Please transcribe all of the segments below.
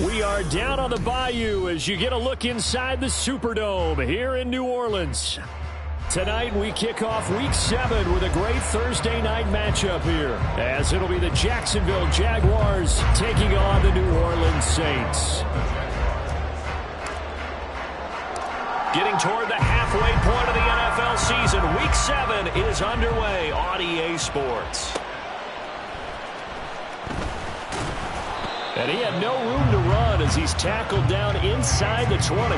We are down on the bayou as you get a look inside the Superdome here in New Orleans. Tonight we kick off Week 7 with a great Thursday night matchup here, as it'll be the Jacksonville Jaguars taking on the New Orleans Saints. Getting toward the halfway point of the NFL season, Week 7 is underway on EA Sports. And he had no room to run as he's tackled down inside the 20.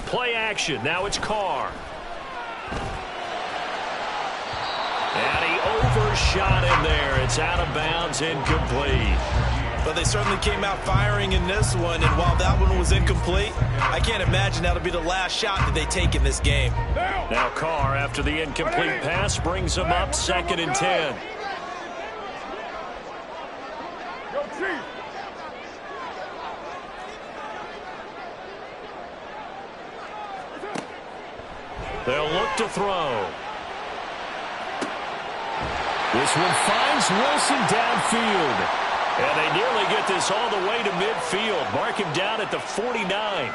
Play action. Now it's Carr. And he overshot him there. It's out of bounds, incomplete. But they certainly came out firing in this one, and while that one was incomplete, I can't imagine that'll be the last shot that they take in this game. Now Carr, after the incomplete pass, brings him up 2nd and 10. They'll look to throw. This one finds Wilson downfield. And they nearly get this all the way to midfield. Mark him down at the 49.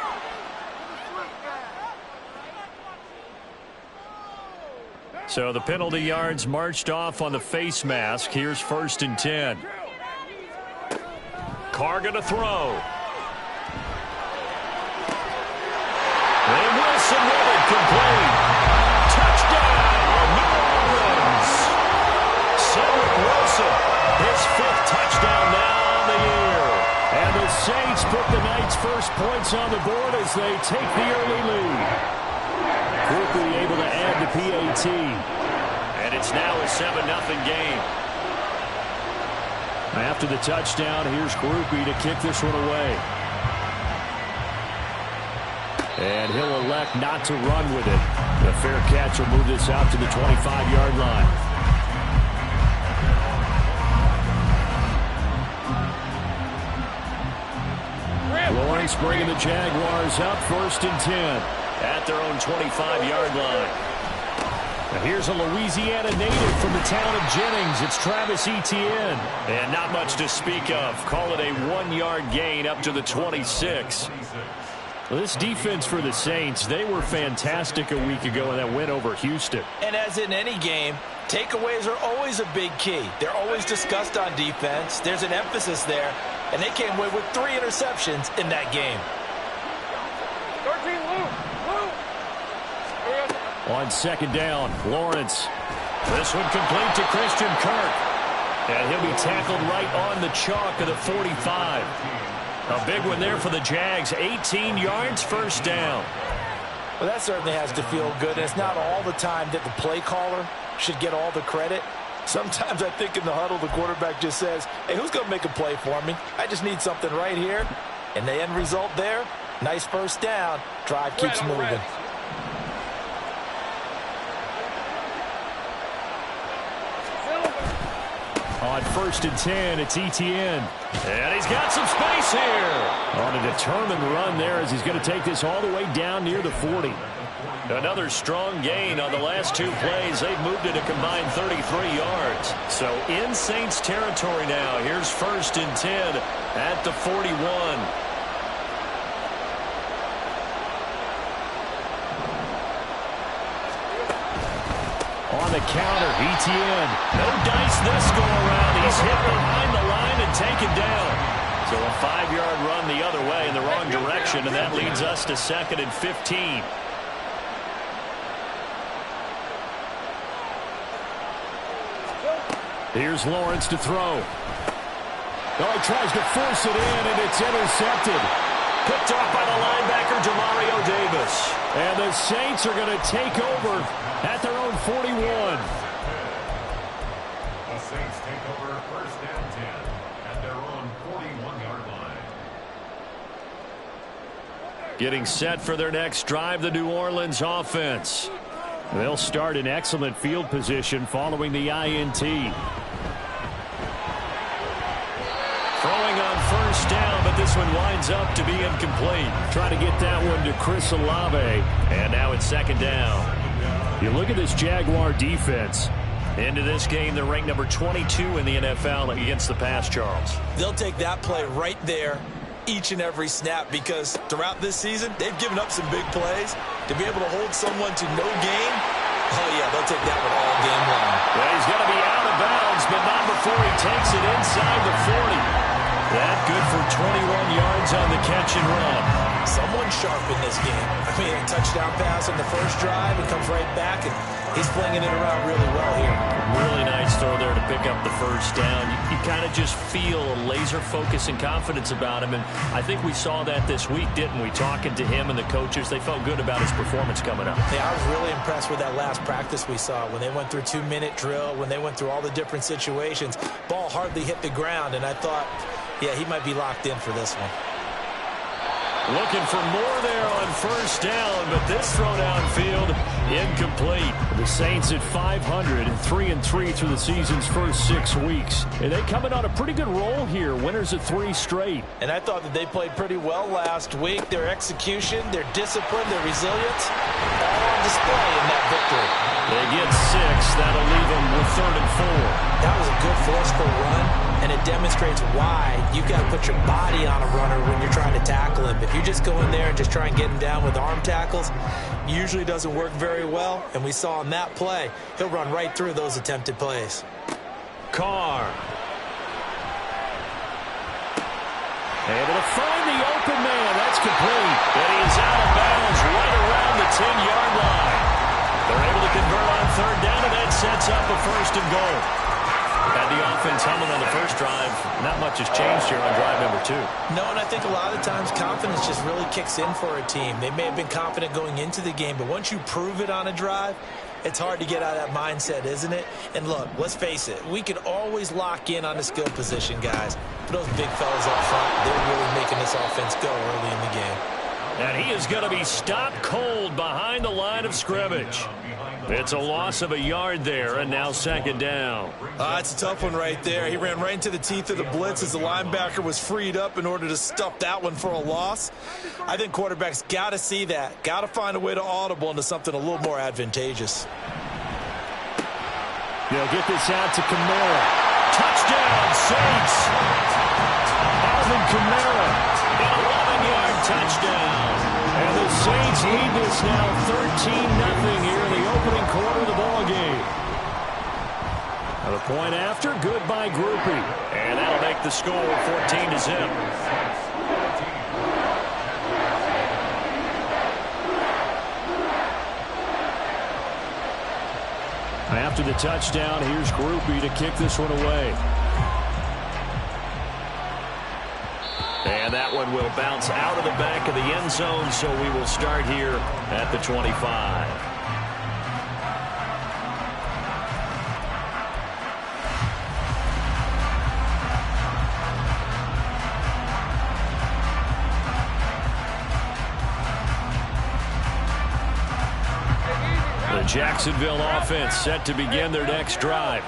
So the penalty yards marched off on the face mask. Here's 1st and 10. Carr going to throw. And Wilson with it, complete. Touchdown, New Orleans. Cedric Wilson, his 5th touchdown now on the year. And the Saints put the night's first points on the board as they take the early lead. Quickly able to add the PAT. And it's now a 7-0 game. After the touchdown, here's Groupie to kick this one away. And he'll elect not to run with it. The fair catch will move this out to the 25-yard line. Lawrence bringing the Jaguars up 1st and 10 at their own 25-yard line. Now here's a Louisiana native from the town of Jennings. It's Travis Etienne. And not much to speak of. Call it a 1-yard gain up to the 26. Well, this defense for the Saints, they were fantastic a week ago in that win over Houston. And as in any game, takeaways are always a big key. They're always discussed on defense. There's an emphasis there, and they came away with 3 interceptions in that game. 13, Lou. On 2nd down, Lawrence. This one complete to Christian Kirk. And he'll be tackled right on the chalk of the 45. A big one there for the Jags. 18 yards, 1st down. Well, that certainly has to feel good. And it's not all the time that the play caller should get all the credit. Sometimes I think in the huddle, the quarterback just says, hey, who's going to make a play for me? I just need something right here. And the end result there, nice 1st down. Drive keeps moving. On 1st and 10, it's Etienne. And he's got some space here. On a determined run there as he's going to take this all the way down near the 40. Another strong gain on the last 2 plays. They've moved it a combined 33 yards. So in Saints territory now. Here's 1st and 10 at the 41. On the counter, Etienne. No dice this go around. He's hit behind the line and taken down. So a 5-yard run the other way in the wrong direction, and that leads us to 2nd and 15. Here's Lawrence to throw. Oh, he tries to force it in, and it's intercepted. Picked off by the linebacker, Demario Davis. And the Saints are going to take over at their own 41. The Saints take over 1st and 10 at their own 41-yard line. Getting set for their next drive, the New Orleans offense. They'll start in excellent field position following the INT. Throwing on first down, but this one winds up to be incomplete. Trying to get that one to Chris Olave, and now it's second down. You look at this Jaguar defense. Into this game, they're ranked number 22 in the NFL against the pass, Charles. They'll take that play right there each and every snap because throughout this season, they've given up some big plays. To be able to hold someone to no gain, oh, yeah, they'll take that one all game long. Well, he's going to be out of bounds, but not before he takes it inside the 40. That good for 21 yards on the catch and run. Someone sharp in this game. I mean, a touchdown pass on the first drive and comes right back, and he's flinging it around really well here. Really nice throw there to pick up the first down. You kind of just feel a laser focus and confidence about him, and I think we saw that this week, didn't we? Talking to him and the coaches, they felt good about his performance coming up. Yeah, I was really impressed with that last practice we saw when they went through 2-minute drill, when they went through all the different situations. Ball hardly hit the ground, and I thought, yeah, he might be locked in for this one. Looking for more there on first down, but this throw downfield incomplete. The Saints at 500 and 3-3 through the season's first 6 weeks. And they coming on a pretty good roll here. Winners of 3 straight. And I thought that they played pretty well last week. Their execution, their discipline, their resilience, all on display in that victory. They get 6. That'll leave them with 3rd and 4. That was a good forceful run, and it demonstrates why you've got to put your body on a runner when you're trying to tackle him. If you just go in there and just try and get him down with arm tackles, usually doesn't work very well, and we saw on that play, he'll run right through those attempted plays. Carr. Able to find the open man. That's complete. And he is out of bounds right around the 10-yard line. They're able to convert on 3rd down, and that sets up a 1st and goal. Had the offense humming on the first drive. Not much has changed here on drive number 2. No, and I think a lot of times confidence just really kicks in for a team. They may have been confident going into the game, but once you prove it on a drive, it's hard to get out of that mindset, isn't it? And look, let's face it, we can always lock in on the skill position, guys. But those big fellas up front, they're really making this offense go early in the game. And he is going to be stopped cold behind the line of scrimmage. It's a loss of a yard there, and now 2nd down. It's a tough one right there. He ran right into the teeth of the blitz as the linebacker was freed up in order to stuff that one for a loss. I think quarterbacks got to see that. Got to find a way to audible into something a little more advantageous. They'll get this out to Kamara. Touchdown, Saints. Alvin Kamara. An 11-yard touchdown. And the Saints lead this now 13-0 here in the opening quarter of the ball game. The point after, good by Groupie. And that'll make the score 14-0. After the touchdown, here's Groupie to kick this one away. And that one will bounce out of the back of the end zone, so we will start here at the 25. The Jacksonville offense set to begin their next drive.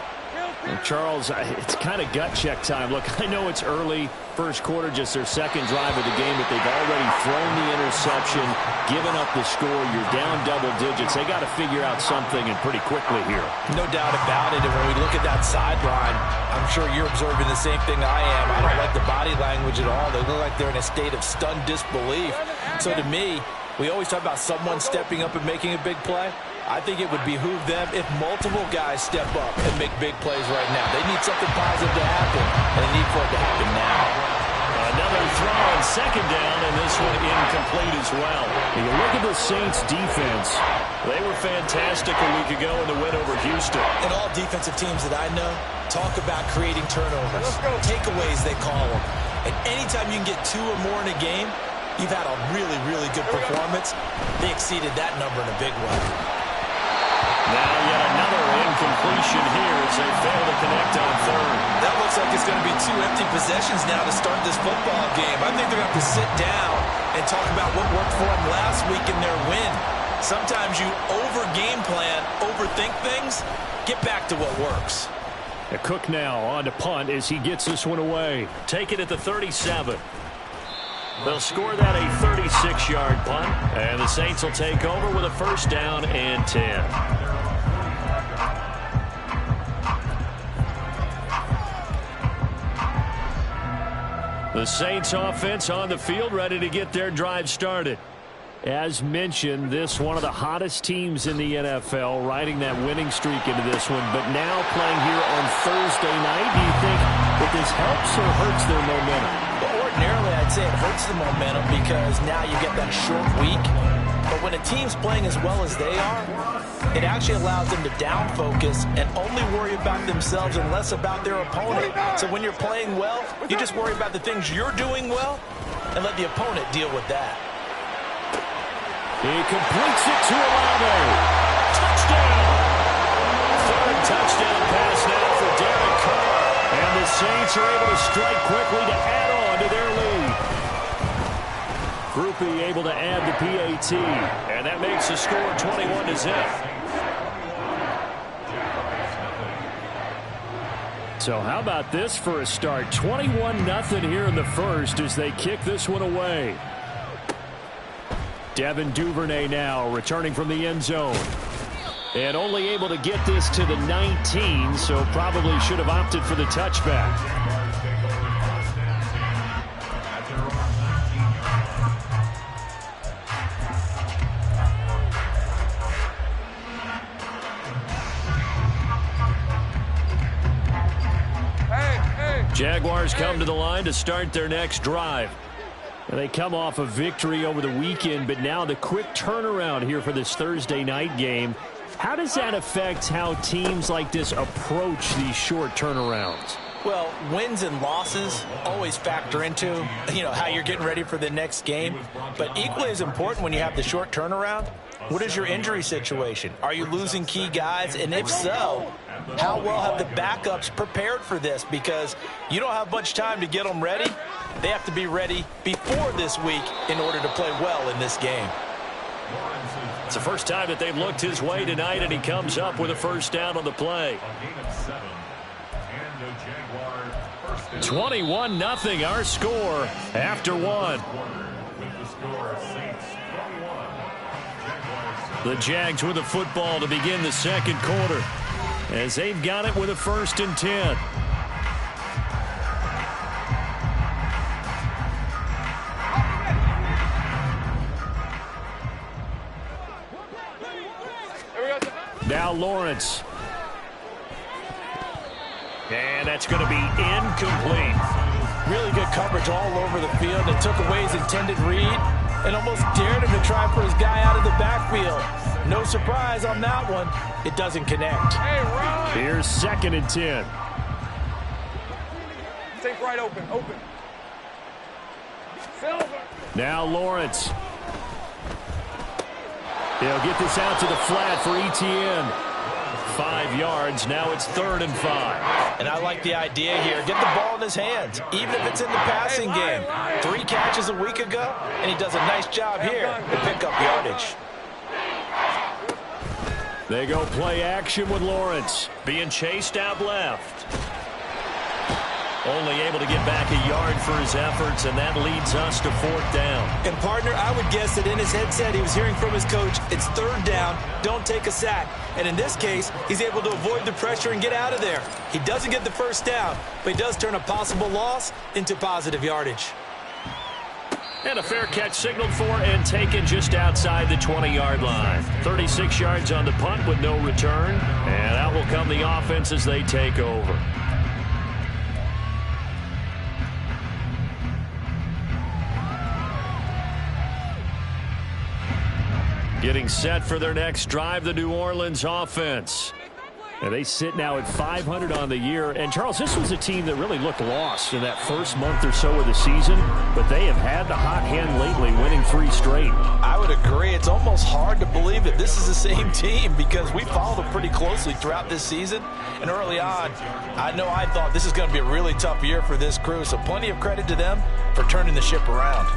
And Charles, it's kind of gut check time. Look, I know it's early, first quarter, just their 2nd drive of the game, but they've already thrown the interception, given up the score. You're down double digits. They got to figure out something, and pretty quickly here. No doubt about it. And when we look at that sideline, I'm sure you're observing the same thing I am. I don't like the body language at all. They look like they're in a state of stunned disbelief. So to me, we always talk about someone stepping up and making a big play. I think it would behoove them if multiple guys step up and make big plays right now. They need something positive to happen, and they need for it to happen now. Another throw on 2nd down, and this one incomplete as well. You look at the Saints' defense. They were fantastic a week ago in the win over Houston. And all defensive teams that I know talk about creating turnovers. Takeaways, they call them. And anytime you can get 2 or more in a game, you've had a really, really good performance. They exceeded that number in a big way. Now yet another incompletion here as they fail to connect on 3rd. That looks like it's going to be 2 empty possessions now to start this football game. I think they're going to have to sit down and talk about what worked for them last week in their win. Sometimes you over-game plan, overthink things. Get back to what works. Cook now on to punt as he gets this one away. Take it at the 37. They'll score that a 36-yard punt, and the Saints will take over with a first down and 10. The Saints offense on the field, ready to get their drive started. As mentioned, this one of the hottest teams in the NFL, riding that winning streak into this one, but now playing here on Thursday night. Do you think that this helps or hurts their momentum? Well, ordinarily, I'd say it hurts the momentum because now you get that short week. But when a team's playing as well as they are, it actually allows them to down focus and only worry about themselves and less about their opponent. So when you're playing well, you just worry about the things you're doing well and let the opponent deal with that. He completes it to Olave. Touchdown! Third touchdown pass now for Derek Carr. And the Saints are able to strike quickly to add on to their lead. Groupie able to add the PAT. And that makes the score 21-0. So how about this for a start? 21-0 here in the first as they kick this one away. Devin Duvernay now returning from the end zone. And only able to get this to the 19, so probably should have opted for the touchback. Jaguars come to the line to start their next drive. And they come off a victory over the weekend, but now the quick turnaround here for this Thursday night game. How does that affect how teams like this approach these short turnarounds? Well, wins and losses always factor into, how you're getting ready for the next game. But equally as important when you have the short turnaround, what is your injury situation? Are you losing key guys? And if so, how well have the backups prepared for this? Because you don't have much time to get them ready. They have to be ready before this week in order to play well in this game. It's the first time that they've looked his way tonight, and he comes up with a first down on the play. 21-0 our score after one. The Jags with the football to begin the second quarter as they've got it with a 1st and 10. Now Lawrence. And that's going to be incomplete. Really good coverage all over the field. It took away his intended read and almost dared him to try for his guy out of the backfield. No surprise on that one. It doesn't connect. Hey, Ron. Here's 2nd and 10. Take right open. Silver. Now Lawrence. He'll get this out to the flat for Etienne. 5 yards. Now it's 3rd and 5. And I like the idea here. Get the ball in his hands, even if it's in the passing game. 3 catches a week ago, and he does a nice job here to pick up yardage. They go play action with Lawrence. Being chased out left. Only able to get back a yard for his efforts, and that leads us to 4th down. And, partner, I would guess that in his headset he was hearing from his coach, it's 3rd down, don't take a sack. And in this case, he's able to avoid the pressure and get out of there. He doesn't get the first down, but he does turn a possible loss into positive yardage. And a fair catch signaled for and taken just outside the 20-yard line. 36 yards on the punt with no return. And out will come the offense as they take over. Getting set for their next drive, the New Orleans offense. And they sit now at 500 on the year. And, Charles, this was a team that really looked lost in that first month or so of the season. But they have had the hot hand lately, winning 3 straight. I would agree. It's almost hard to believe that this is the same team because we followed them pretty closely throughout this season. And early on, I thought this is going to be a really tough year for this crew. So plenty of credit to them for turning the ship around.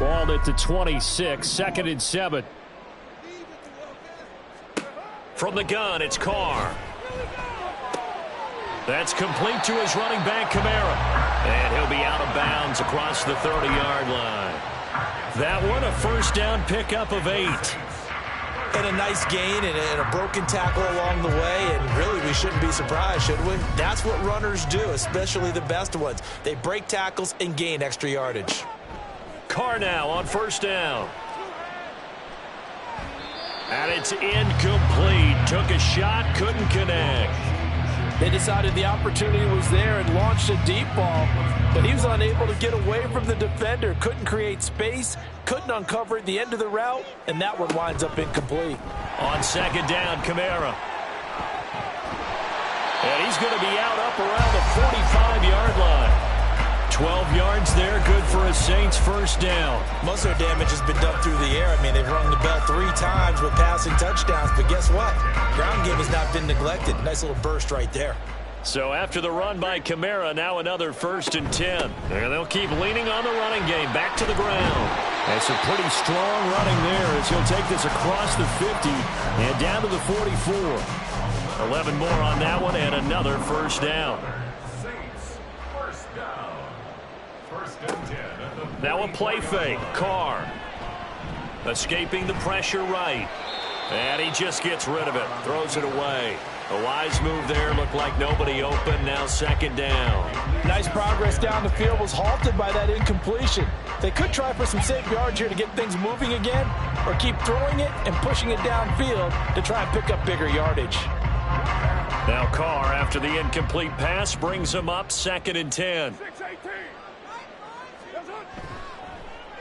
Ball at the 26, 2nd and 7. From the gun, it's Carr. That's complete to his running back, Kamara. And he'll be out of bounds across the 30-yard line. That one, a first down pickup of 8. And a nice gain and a broken tackle along the way. And really, we shouldn't be surprised, should we? That's what runners do, especially the best ones. They break tackles and gain extra yardage. Carr now on first down. And it's incomplete. Took a shot, couldn't connect. They decided the opportunity was there and launched a deep ball, but he was unable to get away from the defender, couldn't create space, couldn't uncover the end of the route, and that one winds up incomplete. On second down, Kamara. And he's going to be out up around the 45-yard line. 12 yards there, good for a Saints first down. Most of their damage has been done through the air. I mean, they've rung the bell 3 times with passing touchdowns, but guess what? Ground game has not been neglected. Nice little burst right there. So after the run by Kamara, now another 1st and 10. And they'll keep leaning on the running game. Back to the ground. That's a pretty strong running there as he'll take this across the 50 and down to the 44. 11 more on that one and another first down. Saints, first down. First and 10 at the Now a play fake. Carr escaping the pressure right. And he just gets rid of it. Throws it away. A wise move there. Looked like nobody open. Now second down. Nice progress down the field, was halted by that incompletion. They could try for some safe yards here to get things moving again, or keep throwing it and pushing it downfield to try and pick up bigger yardage. Now Carr, after the incomplete pass, brings him up 2nd and 10. 6-18.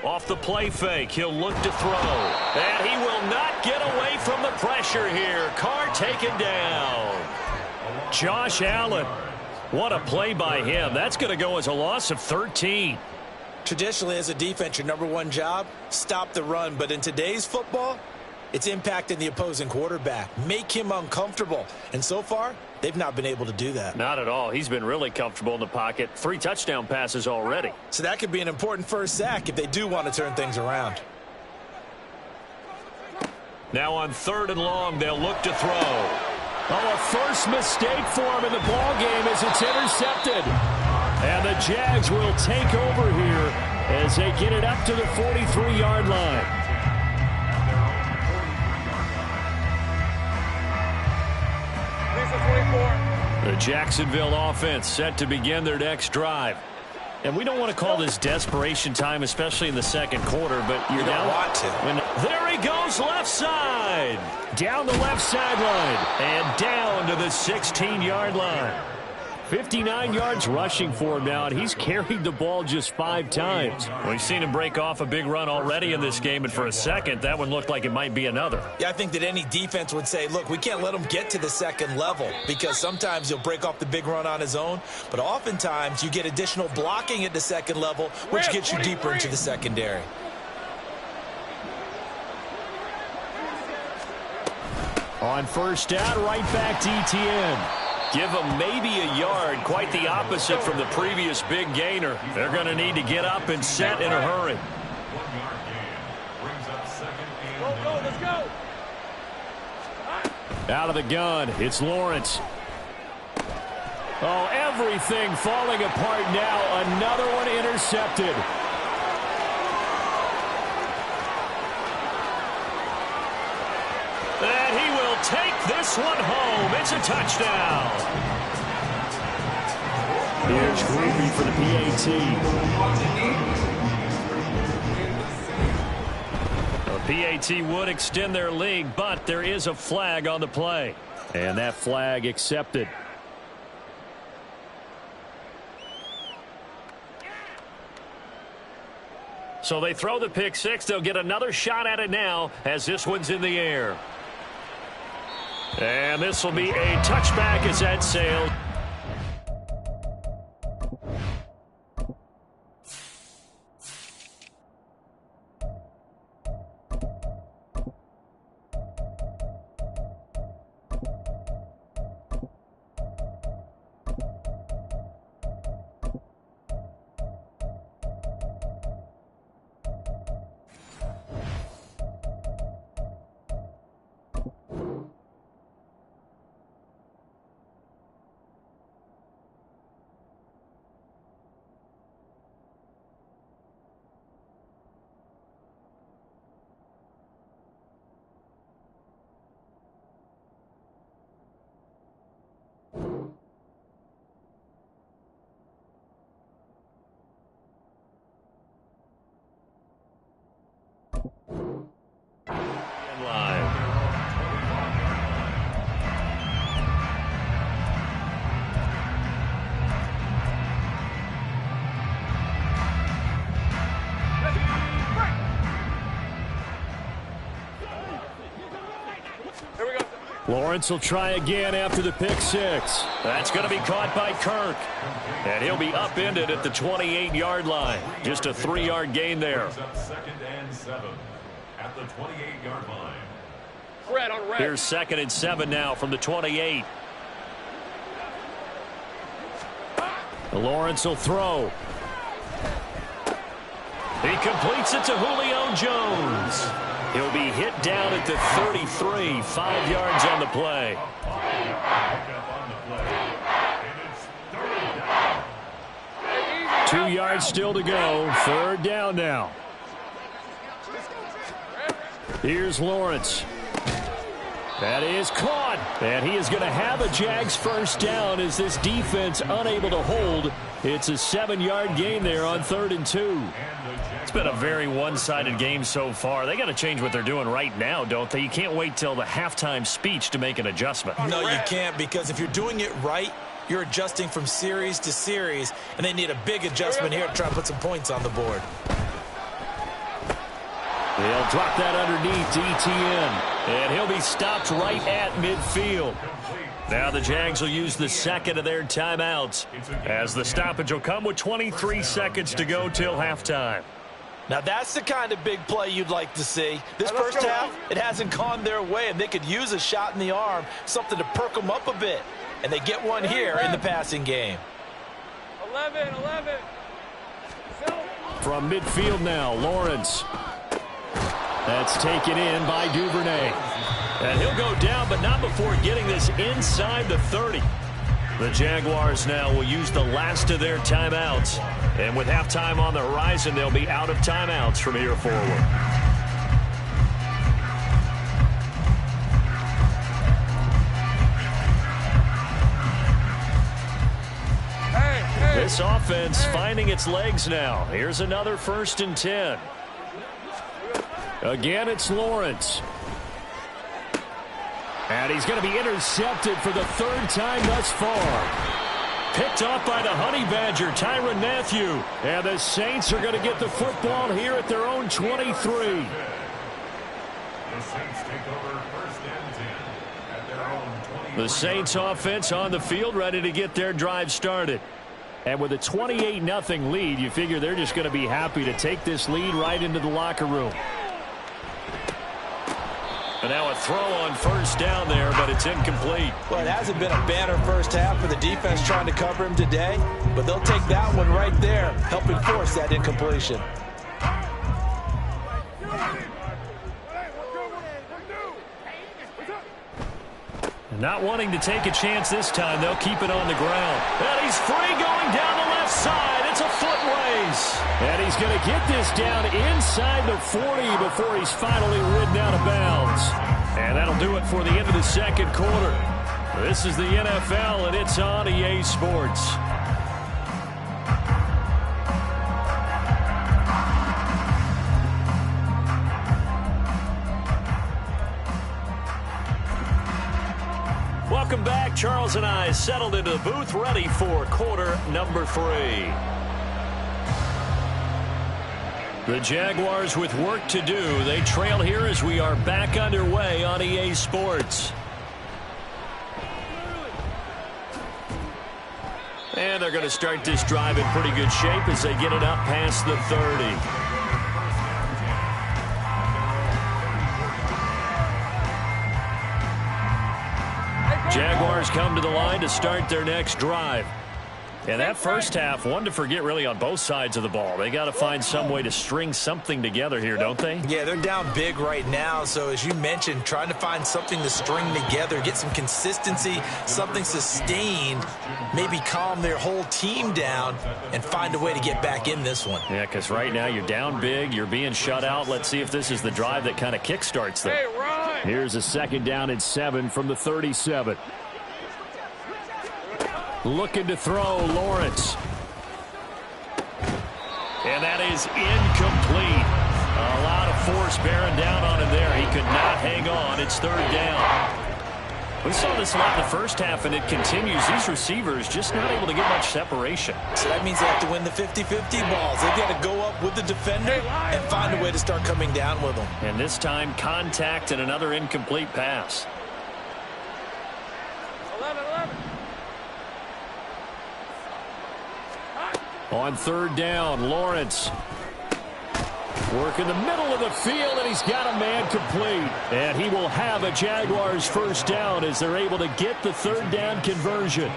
Off the play fake, he'll look to throw. And he will not get away from the pressure here. Carr taken down. Josh Allen. What a play by him. That's going to go as a loss of 13. Traditionally, as a defense, your number one job, stop the run. But in today's football, it's impacting the opposing quarterback. Make him uncomfortable. And so far, they've not been able to do that. Not at all. He's been really comfortable in the pocket. 3 touchdown passes already. So that could be an important first sack if they do want to turn things around. Now on 3rd and long, they'll look to throw. Oh, a first mistake for him in the ball game as it's intercepted. And the Jags will take over here as they get it up to the 43-yard line. The Jacksonville offense set to begin their next drive. And we don't want to call this desperation time, especially in the second quarter, but you're down. Want to. There he goes, left side. Down the left sideline and down to the 16-yard line. 59 yards rushing for him now, and he's carried the ball just 5 times. We've seen him break off a big run already in this game, and for a second, that one looked like it might be another. Yeah, I think that any defense would say, look, we can't let him get to the second level because sometimes he'll break off the big run on his own, but oftentimes you get additional blocking at the second level, which gets you deeper into the secondary. On first down, right back to ETN. Give them maybe a yard, quite the opposite from the previous big gainer. They're going to need to get up and set in a hurry. 1-yard gain. Brings up 2nd and Go, let's go. Out of the gun, it's Lawrence. Oh, everything falling apart now. Another one intercepted. And he will take this one home. It's a touchdown. Here's Groovy for the PAT. The PAT would extend their lead, but there is a flag on the play. And that flag accepted. So they throw the pick six. They'll get another shot at it now as this one's in the air. And this will be a touchback as that sails. Lawrence will try again after the pick six. That's going to be caught by Kirk. And he'll be upended at the 28-yard line. Just a 3-yard gain there. Second and 7 at the 28-yard line. Red on red. Here's 2nd and 7 now from the 28. Lawrence will throw. He completes it to Julio Jones. He'll be hit down at the 33, 5 yards on the play. 2 yards still to go. 3rd down now. Here's Lawrence. That is caught. And he is going to have a Jags first down as this defense unable to hold. It's a 7-yard gain there on 3rd and 2. It's been a very one-sided game so far. They got to change what they're doing right now, don't they? You can't wait till the halftime speech to make an adjustment. No, you can't, because if you're doing it right, you're adjusting from series to series, and they need a big adjustment here to try to put some points on the board. They'll drop that underneath to ETN, and he'll be stopped right at midfield. Now the Jags will use the 2nd of their timeouts, as the stoppage will come with 23 seconds to go till halftime. Now that's the kind of big play you'd like to see. This first half, it hasn't gone their way, and they could use a shot in the arm, something to perk them up a bit. And they get one here in the passing game. 11. From midfield now, Lawrence. That's taken in by Duvernay. And he'll go down, but not before getting this inside the 30. The Jaguars now will use the last of their timeouts. And with halftime on the horizon, they'll be out of timeouts from here forward. This offense finding its legs now. Here's another 1st and 10. Again, it's Lawrence. And he's going to be intercepted for the 3rd time thus far. Picked off by the Honey Badger, Tyrann Mathieu. And the Saints are going to get the football here at their own 23. The Saints take over 1st and 10 at their own 20. The Saints offense on the field, ready to get their drive started. And with a 28-0 lead, you figure they're just going to be happy to take this lead right into the locker room. And now a throw on 1st down there, but it's incomplete. Well, it hasn't been a banner first half for the defense trying to cover him today, but they'll take that one right there, helping force that incompletion. Not wanting to take a chance this time, they'll keep it on the ground. And he's free going down the left side. It's a foot race. And he's going to get this down inside the 40 before he's finally ridden out of bounds. And that'll do it for the end of the 2nd quarter. This is the NFL, and it's on EA Sports. Welcome back. Charles and I settled into the booth, ready for quarter number 3. The Jaguars with work to do. They trail here as we are back underway on EA Sports. And they're going to start this drive in pretty good shape as they get it up past the 30. Jaguars come to the line to start their next drive. And that first half, one to forget really on both sides of the ball. They got to find some way to string something together here, don't they? Yeah, they're down big right now. So as you mentioned, trying to find something to string together, get some consistency, something sustained, maybe calm their whole team down and find a way to get back in this one. Yeah, because right now you're down big, you're being shut out. Let's see if this is the drive that kind of kickstarts them. Here's a 2nd down and 7 from the 37. Looking to throw, Lawrence. And that is incomplete. A lot of force bearing down on him there. He could not hang on. It's 3rd down. We saw this a lot in the first half, and it continues. These receivers just not able to get much separation. So that means they have to win the 50-50 balls. They've got to go up with the defender and find a way to start coming down with them. And this time, contact and another incomplete pass. On third down, Lawrence. Work in the middle of the field, and he's got a man complete. And he will have a Jaguars first down as they're able to get the third down conversion.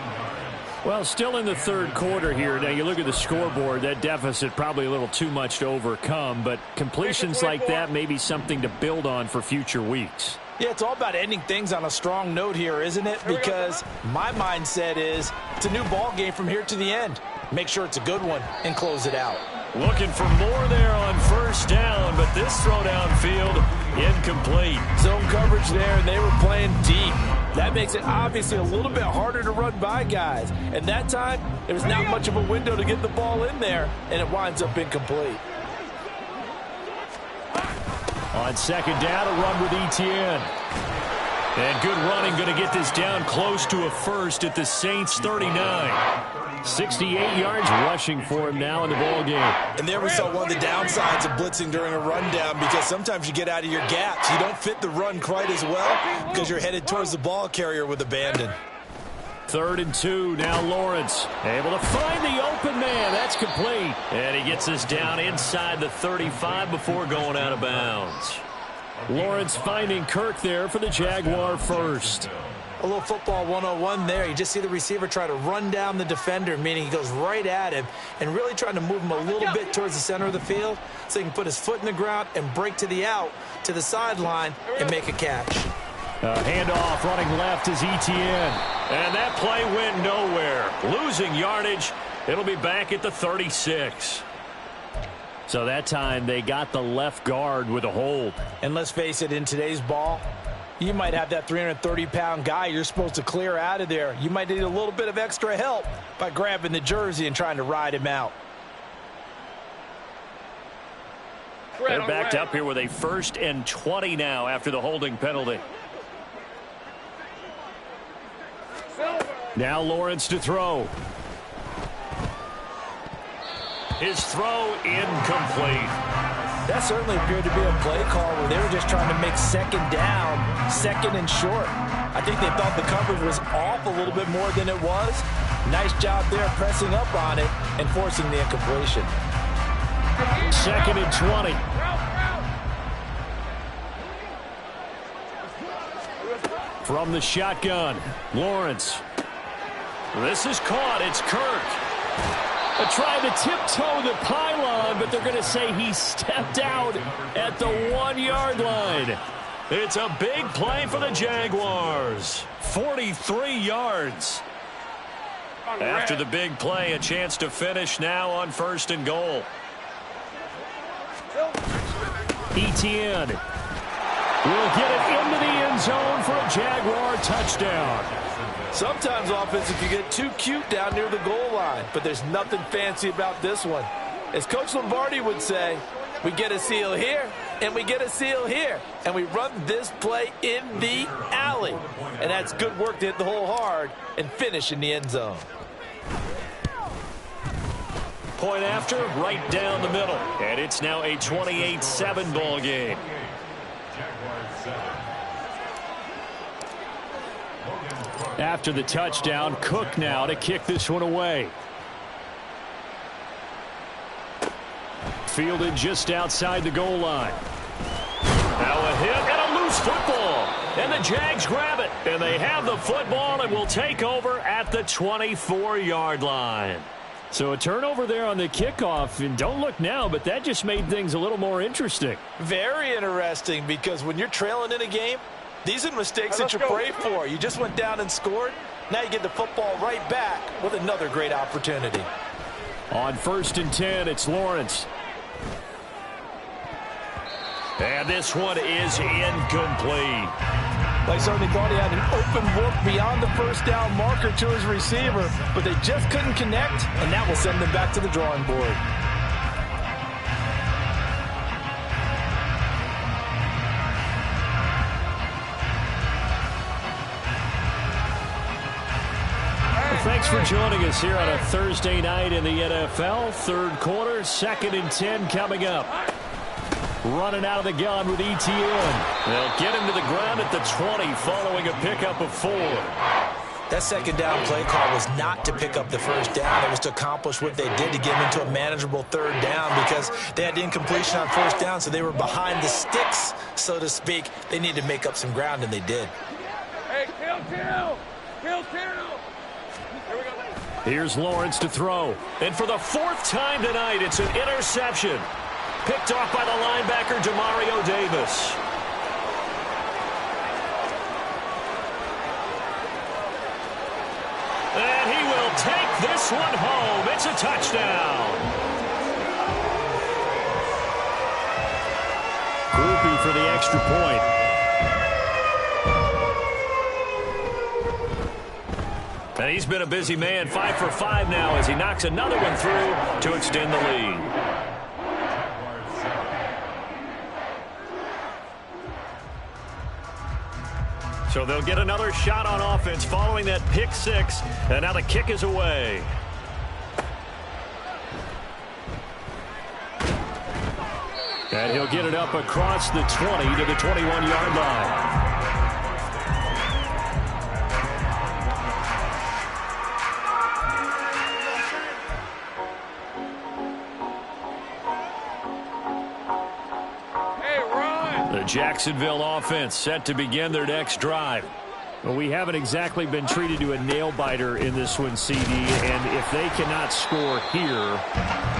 Well, still in the third quarter here. Now, you look at the scoreboard, that deficit probably a little too much to overcome, but completions like that may be something to build on for future weeks. Yeah, it's all about ending things on a strong note here, isn't it? Because my mindset is it's a new ball game from here to the end. Make sure it's a good one and close it out. Looking for more there on first down, but this throw downfield incomplete. Zone coverage there, and they were playing deep. That makes it obviously a little bit harder to run by guys. And that time, there was not much of a window to get the ball in there, and it winds up incomplete. On second down, a run with Etienne. And good running, going to get this down close to a first at the Saints' 39. 68 yards rushing for him now in the ball game. And there we saw one of the downsides of blitzing during a rundown, because sometimes you get out of your gaps. You don't fit the run quite as well because you're headed towards the ball carrier with abandon. 3rd and 2, now Lawrence. Able to find the open man. That's complete. And he gets us down inside the 35 before going out of bounds. Lawrence finding Kirk there for the Jaguar first. A little football 101 there. You just see the receiver try to run down the defender, meaning he goes right at him and really trying to move him a little bit towards the center of the field so he can put his foot in the ground and break to the out, to the sideline, and make a catch. Handoff running left is Etienne. And that play went nowhere. Losing yardage. It'll be back at the 36. So that time they got the left guard with a hold. And let's face it, in today's ball, you might have that 330-pound guy you're supposed to clear out of there. You might need a little bit of extra help by grabbing the jersey and trying to ride him out. They're backed up here with a 1st and 20 now after the holding penalty. Now Lawrence to throw. His throw incomplete. That certainly appeared to be a play call where they were just trying to make second down, second and short. I think they thought the coverage was off a little bit more than it was. Nice job there pressing up on it and forcing the incompletion. 2nd and 20. From the shotgun, Lawrence. This is caught. It's Kirk. Trying to tiptoe the pylon, but they're going to say he stepped out at the 1-yard line. It's a big play for the Jaguars. 43 yards. After the big play, a chance to finish now on 1st and goal. Etienne will get it into the end zone for a Jaguar touchdown. Sometimes offense, you get too cute down near the goal line, but there's nothing fancy about this one. As Coach Lombardi would say, we get a seal here, and we get a seal here, and we run this play in the alley. And that's good work to hit the hole hard and finish in the end zone. Point after, right down the middle. And it's now a 28-7 ball game. After the touchdown, Cook now to kick this one away. Fielded just outside the goal line. Now a hit and a loose football. And the Jags grab it. And they have the football and will take over at the 24-yard line. So a turnover there on the kickoff. And don't look now, but that just made things a little more interesting. Very interesting, because when you're trailing in a game, these are mistakes that you pray for. You just went down and scored. Now you get the football right back with another great opportunity. On 1st and 10, it's Lawrence. And this one is incomplete. They certainly thought he had an open look beyond the first down marker to his receiver, but they just couldn't connect, and that will send them back to the drawing board. Thanks for joining us here on a Thursday night in the NFL. 3rd quarter, 2nd and 10 coming up. Running out of the gun with Etienne. They'll get him to the ground at the 20 following a pickup of 4. That second down play call was not to pick up the first down. It was to accomplish what they did to get them into a manageable third down because they had incompletion on first down, so they were behind the sticks, so to speak. They needed to make up some ground, and they did. Hey, kill. Here we go. Here's Lawrence to throw. And for the fourth time tonight, it's an interception. Picked off by the linebacker, Demario Davis. And he will take this one home. It's a touchdown. Groupie for the extra point. And he's been a busy man, 5 for 5 now as he knocks another one through to extend the lead. So they'll get another shot on offense following that pick six, and now the kick is away. And he'll get it up across the 20 to the 21-yard line. The Jacksonville offense set to begin their next drive. Well, we haven't exactly been treated to a nail-biter in this one, CD, and if they cannot score here,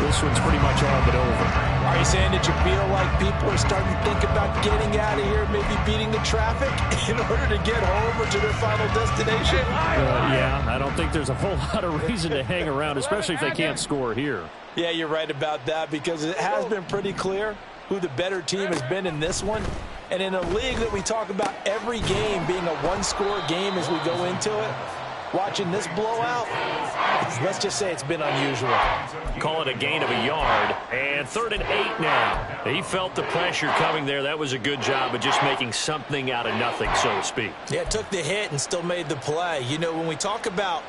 this one's pretty much all but over. Are you saying that you feel like people are starting to think about getting out of here, maybe beating the traffic in order to get home or to their final destination? Yeah, I don't think there's a whole lot of reason to hang around, especially if they can't score here. Yeah, you're right about that because it has been pretty clear who the better team has been in this one. And in a league that we talk about every game being a one-score game as we go into it, watching this blowout, let's just say it's been unusual. Call it a gain of a yard, and 3rd and 8 now. He felt the pressure coming there. That was a good job of just making something out of nothing, so to speak. Yeah, took the hit and still made the play. You know, when we talk about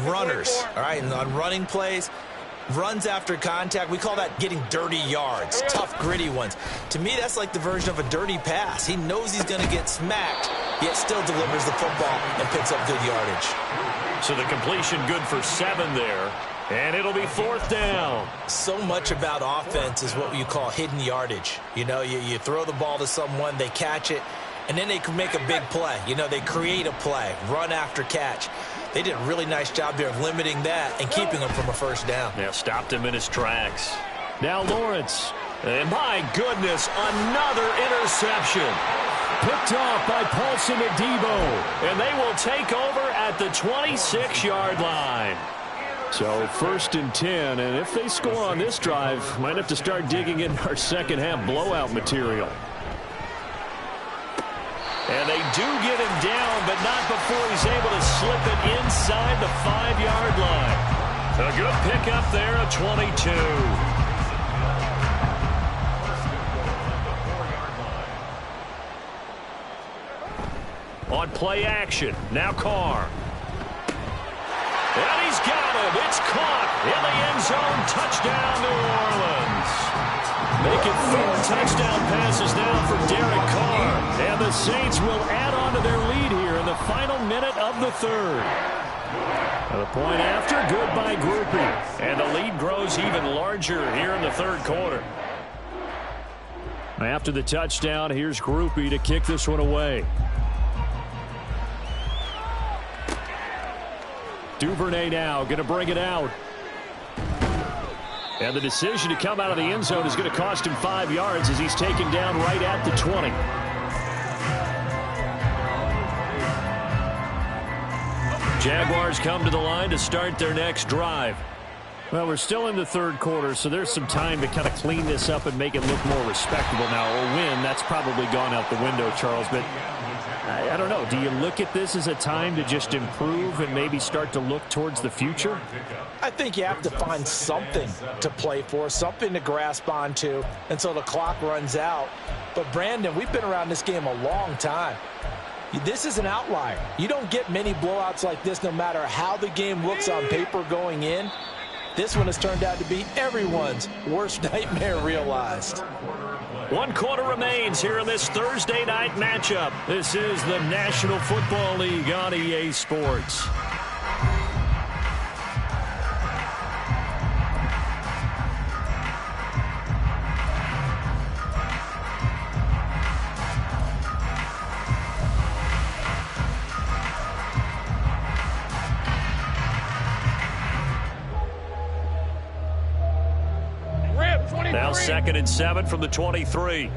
runners, all right, and on running plays, runs after contact, we call that getting dirty yards, tough, gritty ones. To me, that's like the version of a dirty pass. He knows he's going to get smacked, yet still delivers the football and picks up good yardage. So the completion good for 7 there, and it'll be 4th down. So much about offense is what you call hidden yardage. You know, you throw the ball to someone, they catch it, and then they can make a big play. You know, they create a play, run after catch. They did a really nice job there of limiting that and keeping him from a first down. Yeah, stopped him in his tracks. Now Lawrence. And my goodness, another interception. Picked off by Paulson Adebo. And they will take over at the 26-yard line. So 1st and 10, and if they score on this drive, might have to start digging in our second-half blowout material. And they do get him down, but not before he's able to slip it inside the 5-yard line. A good pickup there at 22. On play action, now Carr. And he's got him. It's caught in the end zone. Touchdown, New Orleans. Making 4 touchdown passes now for Derek Carr. And the Saints will add on to their lead here in the final minute of the 3rd. The point after, good by Groupie. And the lead grows even larger here in the 3rd quarter. After the touchdown, here's Groupie to kick this one away. Duvernay now going to bring it out. And the decision to come out of the end zone is going to cost him 5 yards as he's taken down right at the 20. Jaguars come to the line to start their next drive. Well, we're still in the 3rd quarter, so there's some time to kind of clean this up and make it look more respectable now. A win, that's probably gone out the window, Charles, but I don't know. Do you look at this as a time to just improve and maybe start to look towards the future? I think you have to find something to play for, something to grasp onto until the clock runs out. But, Brandon, we've been around this game a long time. This is an outlier. You don't get many blowouts like this no matter how the game looks on paper going in. This one has turned out to be everyone's worst nightmare realized. 1 quarter remains here in this Thursday night matchup. This is the National Football League on EA Sports. Now 2nd and 7 from the 23.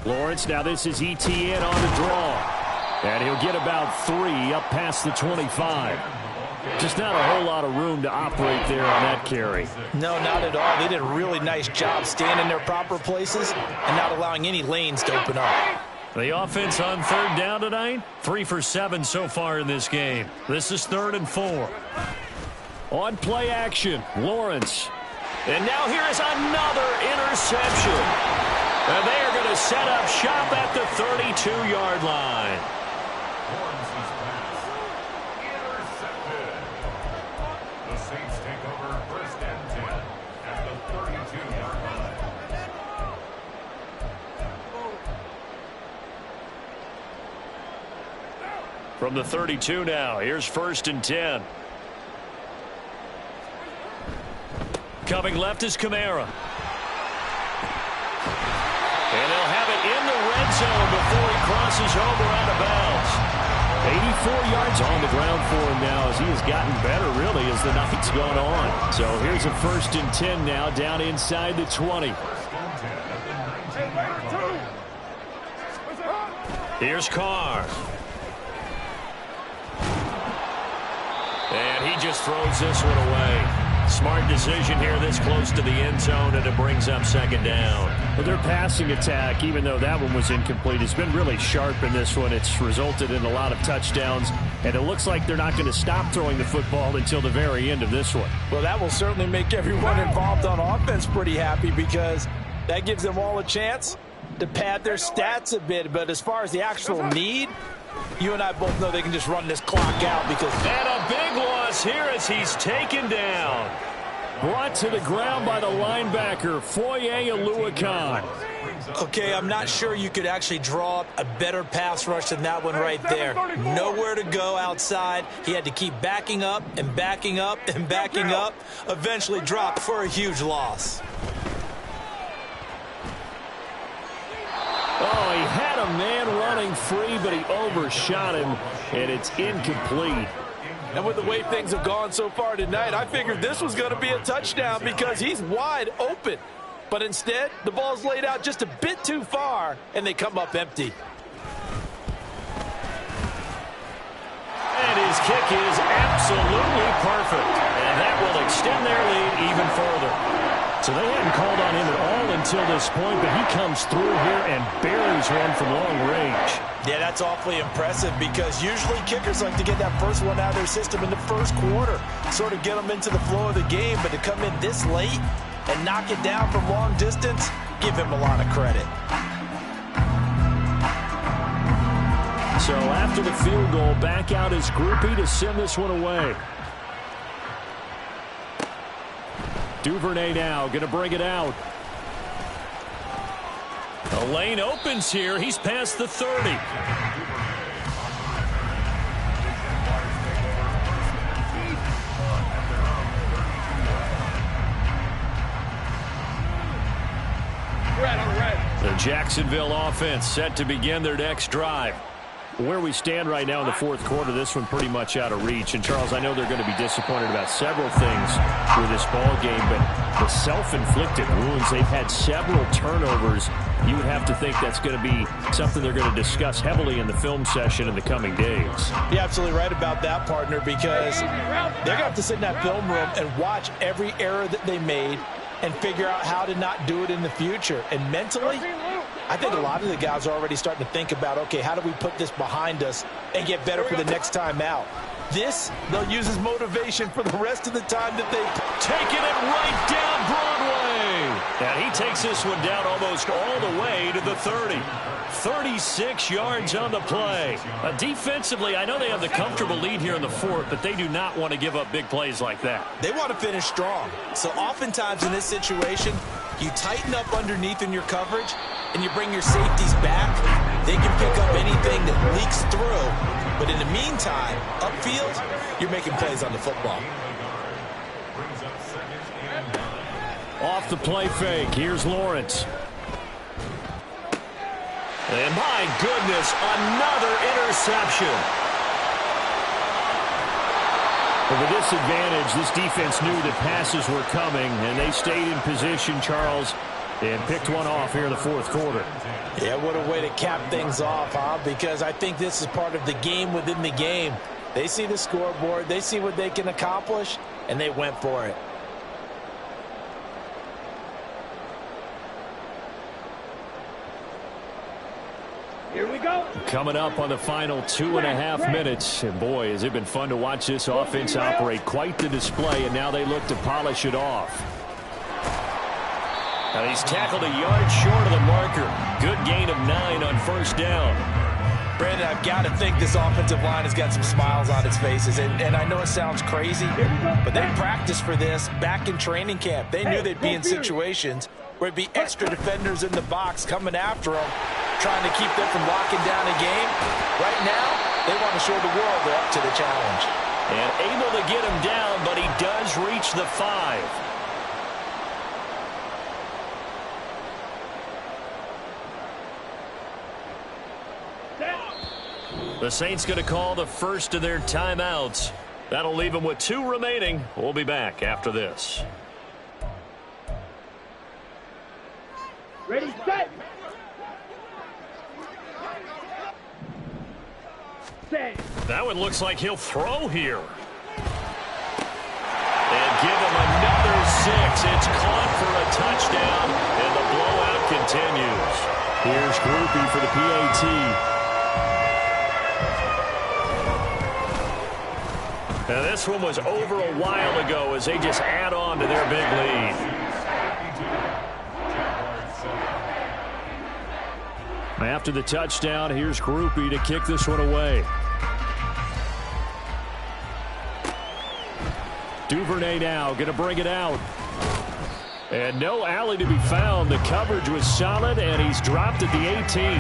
Lawrence, now this is ETN on the draw. And he'll get about 3 up past the 25. Just not a whole lot of room to operate there on that carry. No, not at all. They did a really nice job staying in their proper places and not allowing any lanes to open up. The offense on 3rd down tonight, 3 for 7 so far in this game. This is 3rd and 4. On play action, Lawrence. And now here is another interception. And they are going to set up shop at the 32-yard line. Lawrence's pass intercepted. The Saints take over 1st and 10 at the 32-yard line. From the 32 now, here's 1st and 10. Coming left is Kamara. And they'll have it in the red zone before he crosses over out of bounds. 84 yards on the ground for him now as he has gotten better, really, as the night's gone on. So here's a 1st and 10 now down inside the 20. Here's Carr. And he just throws this one away. Smart decision here this close to the end zone, and it brings up 2nd down. Well, their passing attack, even though that one was incomplete, has been really sharp in this one. It's resulted in a lot of touchdowns, and it looks like they're not going to stop throwing the football until the very end of this one. Well, that will certainly make everyone involved on offense pretty happy because that gives them all a chance to pad their stats a bit. But as far as the actual need, you and I both know they can just run this clock out because... And a big loss here as he's taken down. Brought to the ground by the linebacker, Foye Oluwakan. Okay, I'm not sure you could actually draw up a better pass rush than that one right there. Nowhere to go outside. He had to keep backing up and backing up and backing up. Eventually dropped for a huge loss. Oh, he had a man running free, but he overshot him, and it's incomplete. And with the way things have gone so far tonight, I figured this was going to be a touchdown because he's wide open. But instead, the ball's laid out just a bit too far, and they come up empty. And his kick is absolutely perfect. And that will extend their lead even further. So they hadn't called on him at all until this point, but he comes through here and buries one from long range. Yeah, that's awfully impressive because usually kickers like to get that first one out of their system in the first quarter, sort of get them into the flow of the game, but to come in this late and knock it down from long distance, give him a lot of credit. So after the field goal, back out is Groupie to send this one away. Duvernay now going to bring it out. The lane opens here. He's past the 30. The Jacksonville offense set to begin their next drive. Where we stand right now in the 4th quarter, this one pretty much out of reach. And, Charles, I know they're going to be disappointed about several things with this ball game, but the self-inflicted wounds, they've had several turnovers. You would have to think that's going to be something they're going to discuss heavily in the film session in the coming days. You're absolutely right about that, partner, because they're going to have to sit in that film room and watch every error that they made and figure out how to not do it in the future. And mentally, I think a lot of the guys are already starting to think about, okay, how do we put this behind us and get better for the next time out? This, they'll use as motivation for the rest of the time that they've taken it right down Broadway. And he takes this one down almost all the way to the 30. 36 yards on the play. Defensively, I know they have the comfortable lead here in the 4th, but they do not want to give up big plays like that. They want to finish strong. So oftentimes in this situation, you tighten up underneath in your coverage and you bring your safeties back. They can pick up anything that leaks through. But in the meantime, upfield, you're making plays on the football. Off the play fake, here's Lawrence. And my goodness, another interception. But with this advantage, this defense knew that passes were coming, and they stayed in position, Charles, and picked one off here in the fourth quarter. Yeah, what a way to cap things off, huh? Because I think this is part of the game within the game. They see the scoreboard, they see what they can accomplish, and they went for it. Here we go. Coming up on the final 2.5 minutes. And boy, has it been fun to watch this offense operate. Quite the display, and now they look to polish it off. Now he's tackled a yard short of the marker. Good gain of 9 on first down. Brandon, I've got to think this offensive line has got some smiles on its faces. And I know it sounds crazy, but they practiced for this back in training camp. They knew they'd be in situations where it'd be extra defenders in the box coming after them, trying to keep them from locking down a game. Right now, they want to show the world they're up to the challenge. And able to get him down, but he does reach the 5. The Saints going to call the first of their timeouts. That'll leave them with 2 remaining. We'll be back after this. Ready, set. Set. That one looks like he'll throw here. And give him another 6. It's caught for a touchdown, and the blowout continues. Here's Groupie for the PAT. Now this one was over a while ago as they just add on to their big lead. After the touchdown, here's Groupie to kick this one away. Duvernay now going to bring it out. And no alley to be found. The coverage was solid, and he's dropped at the 18.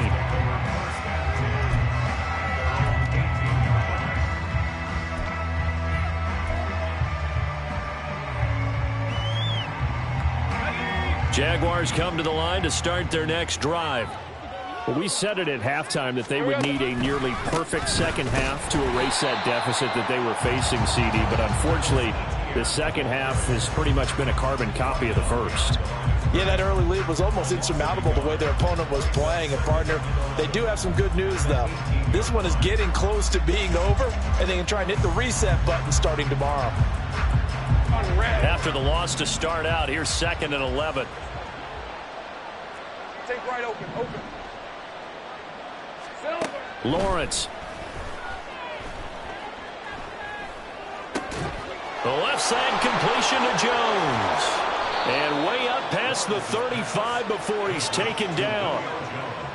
Jaguars come to the line to start their next drive. Well, we said it at halftime that they would need a nearly perfect second half to erase that deficit that they were facing, CD. But unfortunately, the second half has pretty much been a carbon copy of the first. Yeah, that early lead was almost insurmountable the way their opponent was playing. And, partner, they do have some good news, though. This one is getting close to being over, and they can try and hit the reset button starting tomorrow. After the loss to start out, here's 2nd and 11. Take right open. Lawrence. The left side completion to Jones. And way up past the 35 before he's taken down.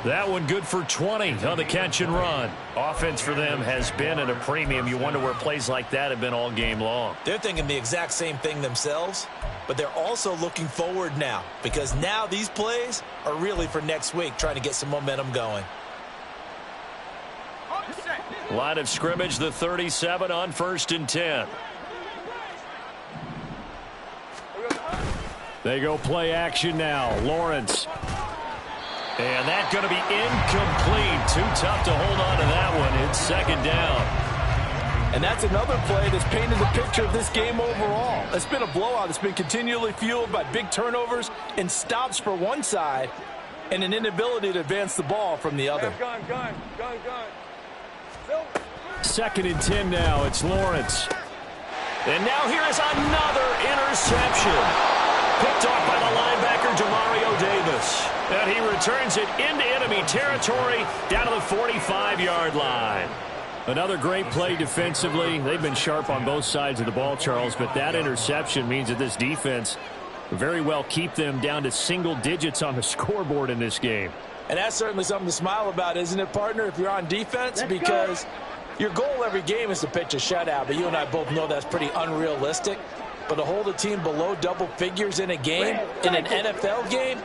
That one good for 20 on the catch and run. Offense for them has been at a premium. You wonder where plays like that have been all game long. They're thinking the exact same thing themselves, but they're also looking forward now because now these plays are really for next week, trying to get some momentum going. Line of scrimmage, the 37 on 1st and 10. They go play action now. Lawrence. And that's going to be incomplete. Too tough to hold on to that one. It's 2nd down. And that's another play that's painted the picture of this game overall. It's been a blowout. It's been continually fueled by big turnovers and stops for one side and an inability to advance the ball from the other. Gun. 2nd and 10 now. It's Lawrence. And now here is another interception. Picked off by the linebacker, Demario Davis. And he returns it into enemy territory down to the 45-yard line. Another great play defensively. They've been sharp on both sides of the ball, Charles, but that interception means that this defense very well keep them down to single digits on the scoreboard in this game. And that's certainly something to smile about, isn't it, partner, if you're on defense? Because your goal every game is to pitch a shutout, but you and I both know that's pretty unrealistic. But to hold a team below double figures in a game, in an NFL game,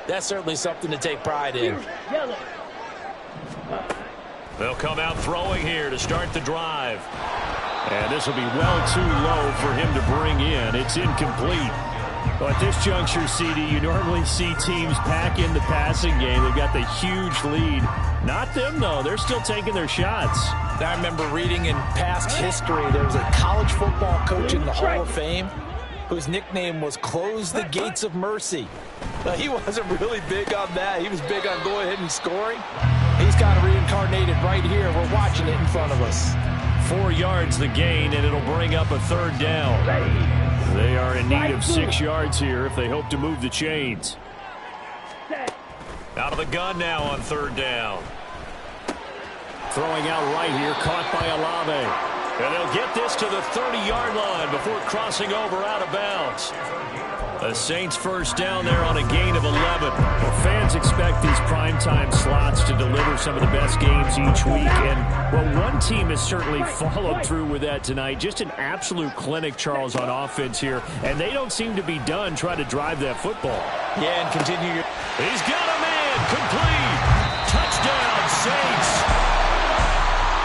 that's certainly something to take pride in. They'll come out throwing here to start the drive. And this will be well too low for him to bring in. It's incomplete. Well, at this juncture, CD, you normally see teams pack in the passing game. They've got the huge lead. Not them, though. They're still taking their shots. I remember reading in past history, there was a college football coach in the Hall of Fame whose nickname was Close the Gates of Mercy. But he wasn't really big on that. He was big on going ahead and scoring. He's kind of reincarnated right here. We're watching it in front of us. 4 yards the gain, and it'll bring up a third down. They are in need of 6 yards here if they hope to move the chains. Out of the gun now on third down. Throwing out right here, caught by Olave. And they'll get this to the 30-yard line before crossing over out of bounds. The Saints first down there on a gain of 11. Well, fans expect these primetime slots to deliver some of the best games each week. And, well, one team has certainly followed through with that tonight. Just an absolute clinic, Charles, on offense here. And they don't seem to be done trying to drive that football. Yeah, and continue. He's got a man. Complete. Touchdown, Saints.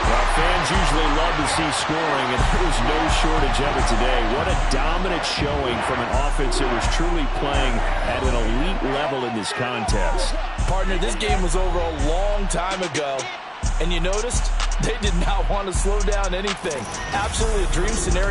Well, fans usually love to see scoring, and there was no shortage of it today. What a dominant showing from an offense that was truly playing at an elite level in this contest. Partner, this game was over a long time ago, and you noticed they did not want to slow down anything. Absolutely a dream scenario.